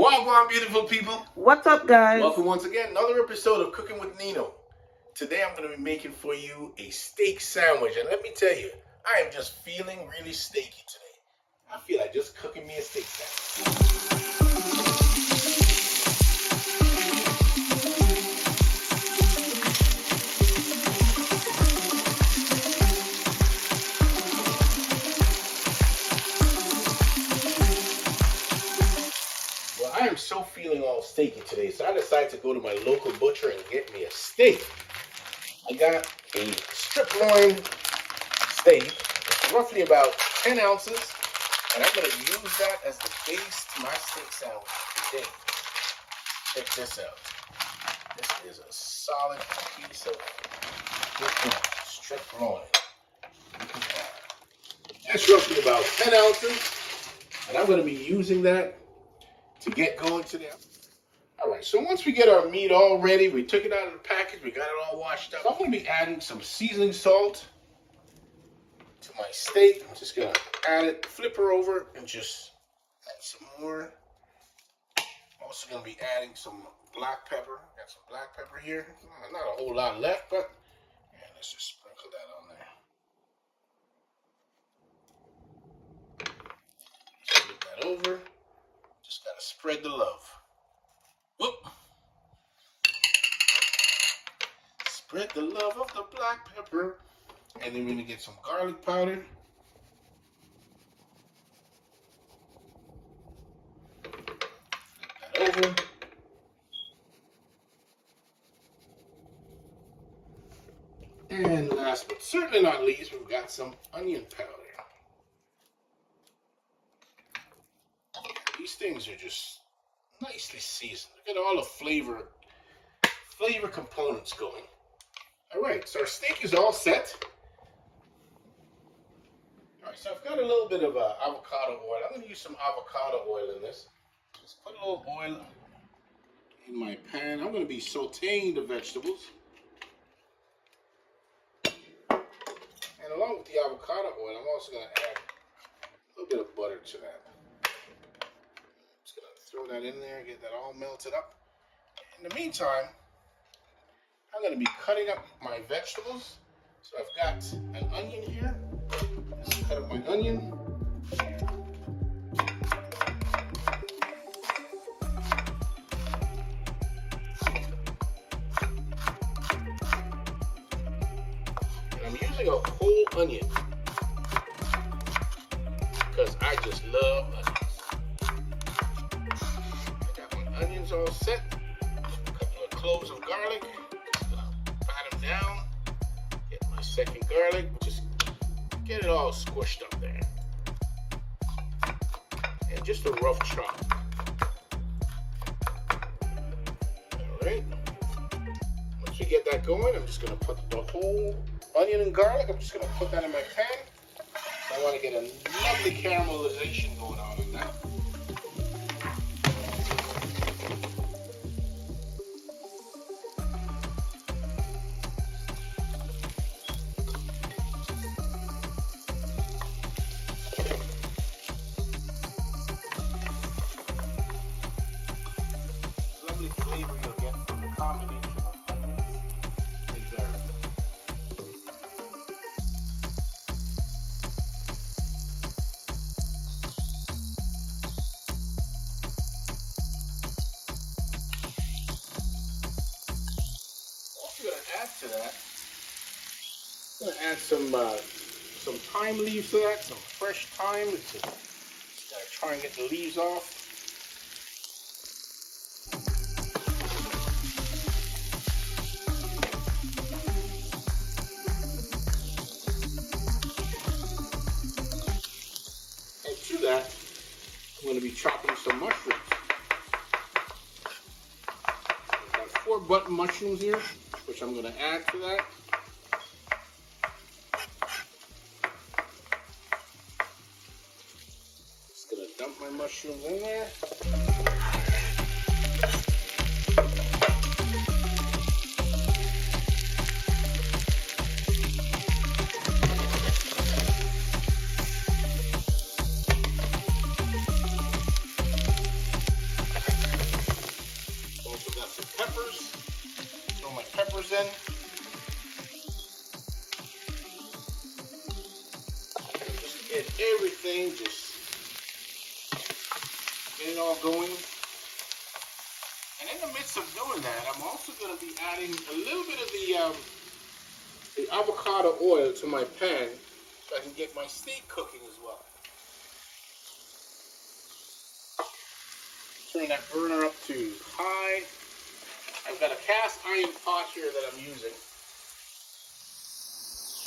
Wagwan, beautiful people. What's up, guys? Welcome once again, another episode of Cooking with Nino. Today I'm going to be making for you a steak sandwich. And let me tell you, I am just feeling really steaky today. I feel like just cooking me a steak sandwich. I am so feeling all steaky today, so I decided to go to my local butcher and get me a steak. I got a strip loin steak, it's roughly about 10 ounces, and I'm going to use that as the base to my steak sandwich today. Check this out. This is a solid piece of strip loin. That's roughly about 10 ounces, and I'm going to be using that to get going today. All right, so once we get our meat all ready, we took it out of the package, we got it all washed up. I'm going to be adding some seasoning salt to my steak. I'm just going to add it, flip her over, and just add some more. Also going to be adding some black pepper. Got some black pepper here. Not a whole lot left, but yeah, let's just sprinkle that on there. Flip that over. Just gotta spread the love. Whoop. Spread the love of the black pepper. And then we're gonna get some garlic powder. Flip that over. And last but certainly not least, we've got some onion powder. These things are just nicely seasoned. Look at all the flavor components going. All right, so our steak is all set. All right, so I've got a little bit of avocado oil. I'm going to use some avocado oil in this. Just put a little oil in my pan. I'm going to be sauteing the vegetables. And along with the avocado oil, I'm also going to add a little bit of butter to that. Throw that in there, get that all melted up. In the meantime, I'm going to be cutting up my vegetables. So I've got an onion here. Let's cut up my onion. And I'm using a whole onion because I just love onions. Onions all set. A couple of cloves of garlic. Just gonna pat them down. Get my second garlic. Just get it all squished up there. And just a rough chop. Alright. Once we get that going, I'm just gonna put the whole onion and garlic. I'm just gonna put that in my pan. I want to get a lovely caramelization going on in that. Flavor you'll get from the combination of onions and garlic. Also going to add to that, I'm going to add some thyme leaves to that, some fresh thyme. Just gotta try and get the leaves off. That I'm going to be chopping some mushrooms. I've got 4 button mushrooms here, which I'm going to add to that. Just going to dump my mushrooms in there. even. Just get everything, just get it all going. And in the midst of doing that, I'm also going to be adding a little bit of the avocado oil to my pan so I can get my steak cooking as well. Turn that burner up to high. I've got a cast iron pot here that I'm using.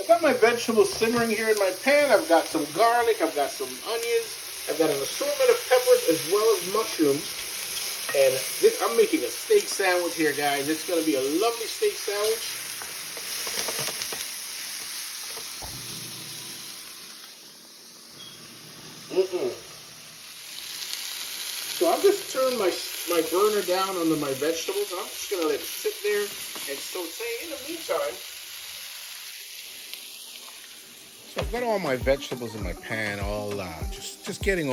I've got my vegetables simmering here in my pan. I've got some garlic, I've got some onions, I've got an assortment of peppers as well as mushrooms. And this, I'm making a steak sandwich here, guys. It's going to be a lovely steak sandwich. So I've just turned my burner down on my vegetables, and I'm just going to let it sit there and saute. In the meantime, so I've got all my vegetables in my pan, all just getting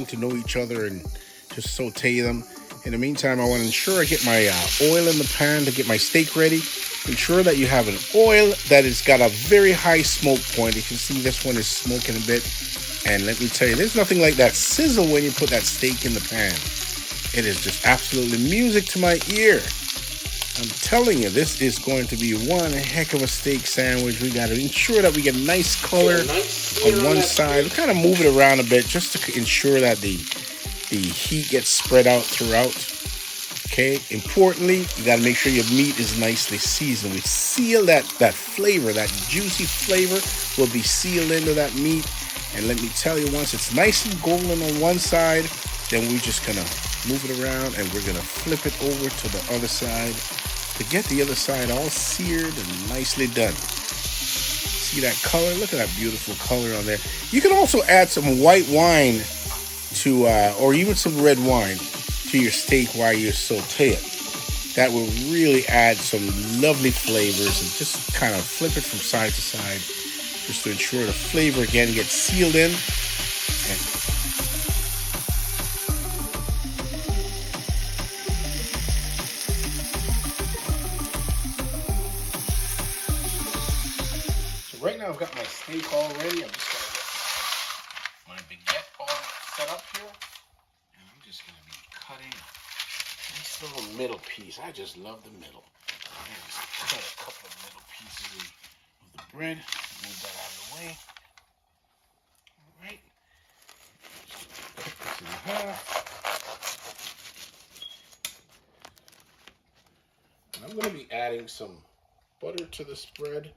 to know each other and just saute them. In the meantime, I want to ensure I get my oil in the pan to get my steak ready. Ensure that you have an oil that has got a very high smoke point. You can see this one is smoking a bit. And let me tell you, there's nothing like that sizzle when you put that steak in the pan. It is just absolutely music to my ear. I'm telling you, this is going to be one heck of a steak sandwich. We got to ensure that we get a nice color on one side. We'll kind of move it around a bit just to ensure that the heat gets spread out throughout. Okay, importantly, you got to make sure your meat is nicely seasoned. We seal that flavor, that juicy flavor will be sealed into that meat. And let me tell you, once it's nice and golden on one side, then we're just gonna move it around and we're gonna flip it over to the other side to get the other side all seared and nicely done. See that color? Look at that beautiful color on there. You can also add some white wine to, or even some red wine to your steak while you saute it. That will really add some lovely flavors, and just kind of flip it from side to side just to ensure the flavor again gets sealed in. So right now I've got my steak all ready. I'm just going to get my baguette all set up here. And I'm just going to be cutting a nice little middle piece. I just love the middle. I'm going to just cut a couple of middle pieces of the bread. Move that out of the way. All right. Cut this in half. And I'm going to be adding some butter to this bread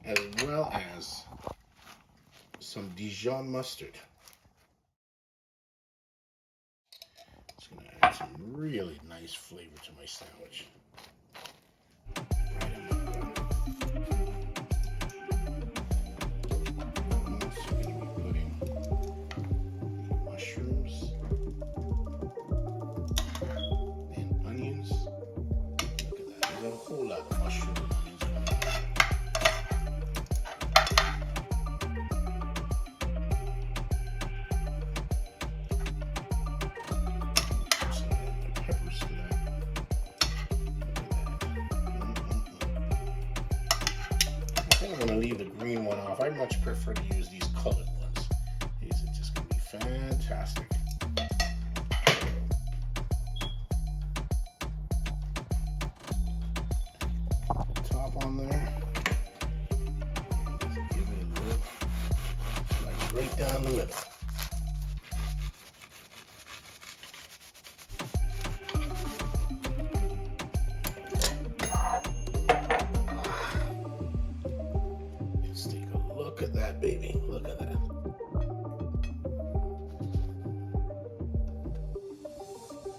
as well as some Dijon mustard. It's going to add some really nice flavor to my sandwich. Whole lot of mushroom and onions. Peppers to that. I think I'm going to leave the green one off. I much prefer to use these colored ones. These are just going to be fantastic. On there, just give it a little, like right down the middle. Let's take a look at that, baby. Look at that.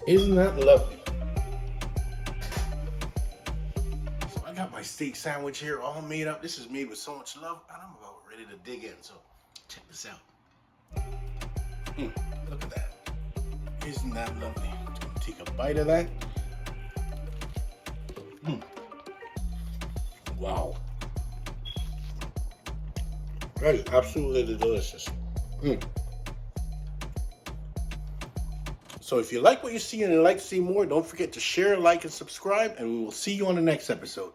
Isn't that lovely? My steak sandwich here all made up. This is made with so much love, and I'm about ready to dig in. So check this out. Look at that. Isn't that lovely? Take a bite of that. Wow. That is absolutely delicious. So if you like what you see and you'd like to see more, don't forget to share, like, and subscribe, and we will see you on the next episode.